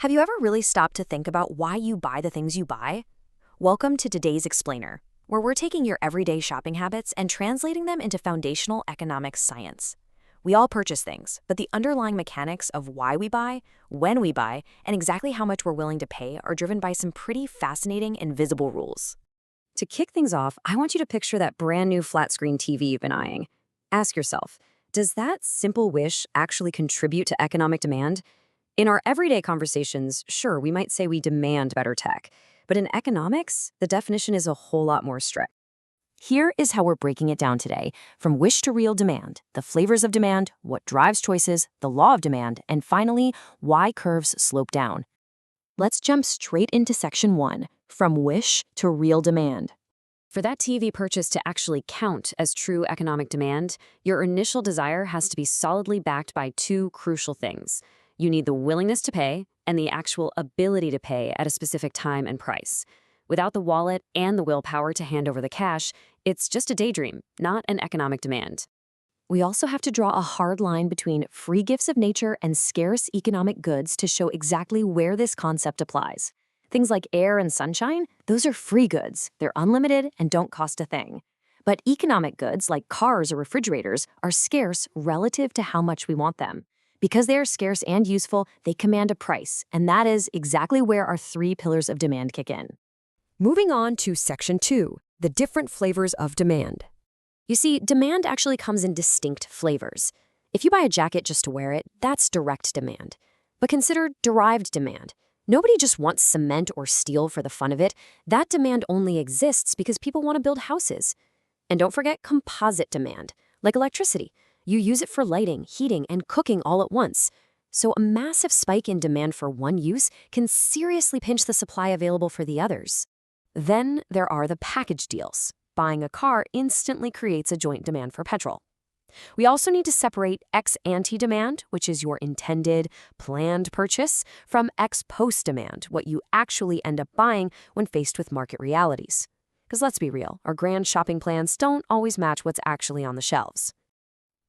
Have you ever really stopped to think about why you buy the things you buy? Welcome to today's Explainer, where we're taking your everyday shopping habits and translating them into foundational economics science. We all purchase things, but the underlying mechanics of why we buy, when we buy, and exactly how much we're willing to pay are driven by some pretty fascinating invisible rules. To kick things off, I want you to picture that brand new flat screen TV you've been eyeing. Ask yourself, does that simple wish actually contribute to economic demand? In our everyday conversations, sure, we might say we demand better tech, but in economics, the definition is a whole lot more strict. Here is how we're breaking it down today, from wish to real demand, the flavors of demand, what drives choices, the law of demand, and finally, why curves slope down. Let's jump straight into section 1, from wish to real demand. For that TV purchase to actually count as true economic demand, your initial desire has to be solidly backed by two crucial things. You need the willingness to pay and the actual ability to pay at a specific time and price. Without the wallet and the willpower to hand over the cash, it's just a daydream, not an economic demand. We also have to draw a hard line between free gifts of nature and scarce economic goods to show exactly where this concept applies. Things like air and sunshine, those are free goods. They're unlimited and don't cost a thing. But economic goods like cars or refrigerators are scarce relative to how much we want them. Because they are scarce and useful, they command a price, and that is exactly where our three pillars of demand kick in. Moving on to section 2, the different flavors of demand. You see, demand actually comes in distinct flavors. If you buy a jacket just to wear it, that's direct demand. But consider derived demand. Nobody just wants cement or steel for the fun of it. That demand only exists because people want to build houses. And don't forget composite demand, like electricity. You use it for lighting, heating, and cooking all at once. So a massive spike in demand for one use can seriously pinch the supply available for the others. Then there are the package deals. Buying a car instantly creates a joint demand for petrol. We also need to separate ex-ante demand, which is your intended, planned purchase, from ex-post demand, what you actually end up buying when faced with market realities. Because let's be real, our grand shopping plans don't always match what's actually on the shelves.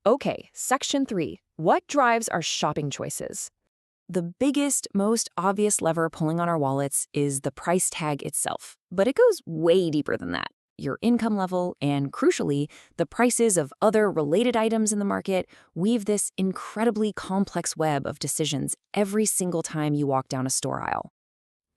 Okay, section 3. What drives our shopping choices? The biggest, most obvious lever pulling on our wallets is the price tag itself, but it goes way deeper than that. Your income level and, crucially, the prices of other related items in the market weave this incredibly complex web of decisions every single time you walk down a store aisle.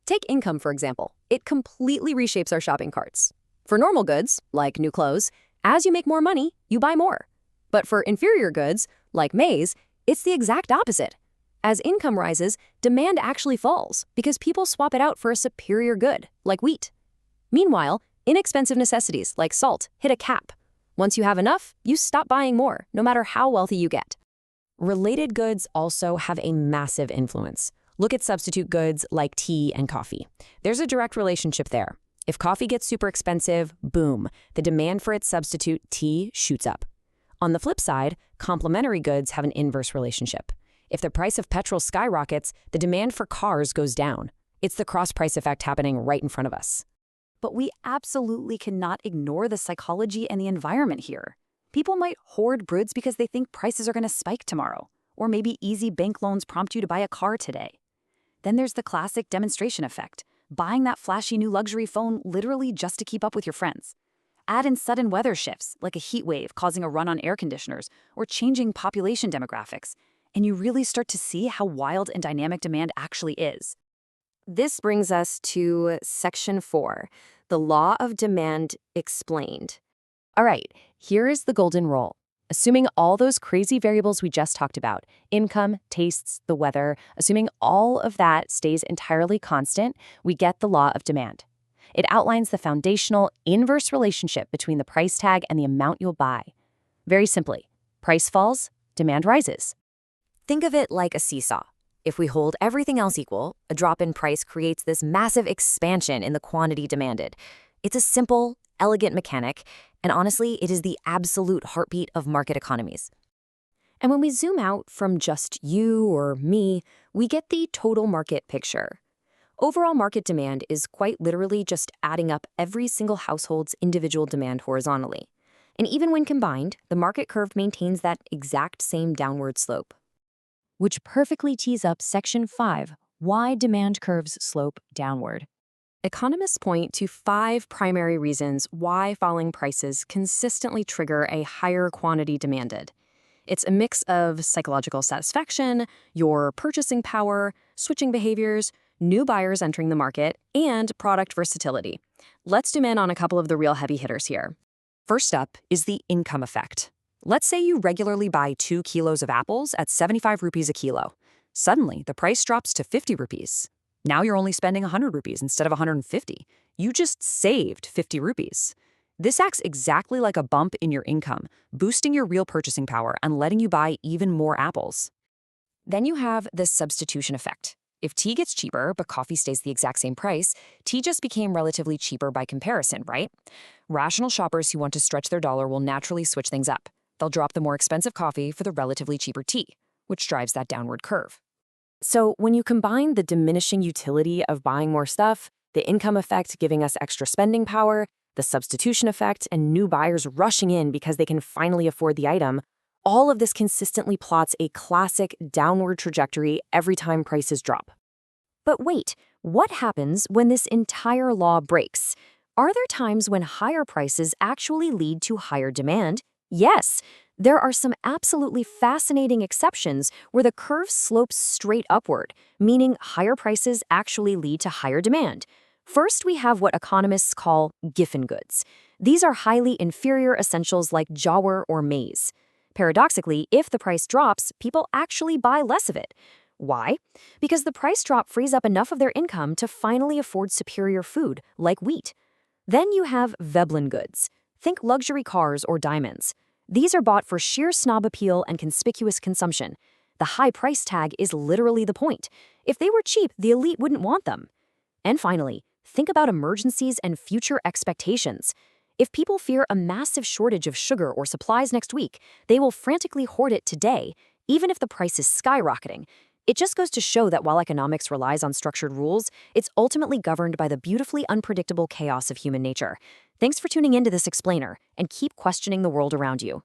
Take income, for example. It completely reshapes our shopping carts. For normal goods, like new clothes, as you make more money, you buy more. But for inferior goods, like maize, it's the exact opposite. As income rises, demand actually falls because people swap it out for a superior good, like wheat. Meanwhile, inexpensive necessities, like salt, hit a cap. Once you have enough, you stop buying more, no matter how wealthy you get. Related goods also have a massive influence. Look at substitute goods like tea and coffee. There's a direct relationship there. If coffee gets super expensive, boom, the demand for its substitute, tea, shoots up. On the flip side, complementary goods have an inverse relationship. If the price of petrol skyrockets, the demand for cars goes down. It's the cross-price effect happening right in front of us. But we absolutely cannot ignore the psychology and the environment here. People might hoard goods because they think prices are going to spike tomorrow, or maybe easy bank loans prompt you to buy a car today. Then there's the classic demonstration effect, buying that flashy new luxury phone literally just to keep up with your friends. Add in sudden weather shifts, like a heat wave causing a run on air conditioners or changing population demographics, and you really start to see how wild and dynamic demand actually is. This brings us to section 4, the law of demand explained. All right, here is the golden rule. Assuming all those crazy variables we just talked about, income, tastes, the weather, assuming all of that stays entirely constant, we get the law of demand. It outlines the foundational inverse relationship between the price tag and the amount you'll buy. Very simply, price falls, demand rises. Think of it like a seesaw. If we hold everything else equal, a drop in price creates this massive expansion in the quantity demanded. It's a simple, elegant mechanic, and honestly, it is the absolute heartbeat of market economies. And when we zoom out from just you or me, we get the total market picture. Overall market demand is quite literally just adding up every single household's individual demand horizontally. And even when combined, the market curve maintains that exact same downward slope. Which perfectly tees up section 5, Why demand curves slope downward? Economists point to 5 primary reasons why falling prices consistently trigger a higher quantity demanded. It's a mix of psychological satisfaction, your purchasing power, switching behaviors, new buyers entering the market, and product versatility. Let's zoom in on a couple of the real heavy hitters here. First up is the income effect. Let's say you regularly buy 2 kilos of apples at 75 rupees a kilo. Suddenly, the price drops to 50 rupees. Now you're only spending 100 rupees instead of 150. You just saved 50 rupees. This acts exactly like a bump in your income, boosting your real purchasing power and letting you buy even more apples. Then you have the substitution effect. If tea gets cheaper, but coffee stays the exact same price, tea just became relatively cheaper by comparison, right? Rational shoppers who want to stretch their dollar will naturally switch things up. They'll drop the more expensive coffee for the relatively cheaper tea, which drives that downward curve. So when you combine the diminishing utility of buying more stuff, the income effect giving us extra spending power, the substitution effect, and new buyers rushing in because they can finally afford the item, all of this consistently plots a classic downward trajectory every time prices drop. But wait, what happens when this entire law breaks? Are there times when higher prices actually lead to higher demand? Yes. There are some absolutely fascinating exceptions where the curve slopes straight upward, meaning higher prices actually lead to higher demand. First, we have what economists call Giffen goods. These are highly inferior essentials like jawar or maize. Paradoxically, if the price drops, people actually buy less of it. Why? Because the price drop frees up enough of their income to finally afford superior food, like wheat. Then you have Veblen goods. Think luxury cars or diamonds. These are bought for sheer snob appeal and conspicuous consumption. The high price tag is literally the point. If they were cheap, the elite wouldn't want them. And finally, think about emergencies and future expectations. If people fear a massive shortage of sugar or supplies next week, they will frantically hoard it today, even if the price is skyrocketing. It just goes to show that while economics relies on structured rules, it's ultimately governed by the beautifully unpredictable chaos of human nature. Thanks for tuning into this explainer, and keep questioning the world around you.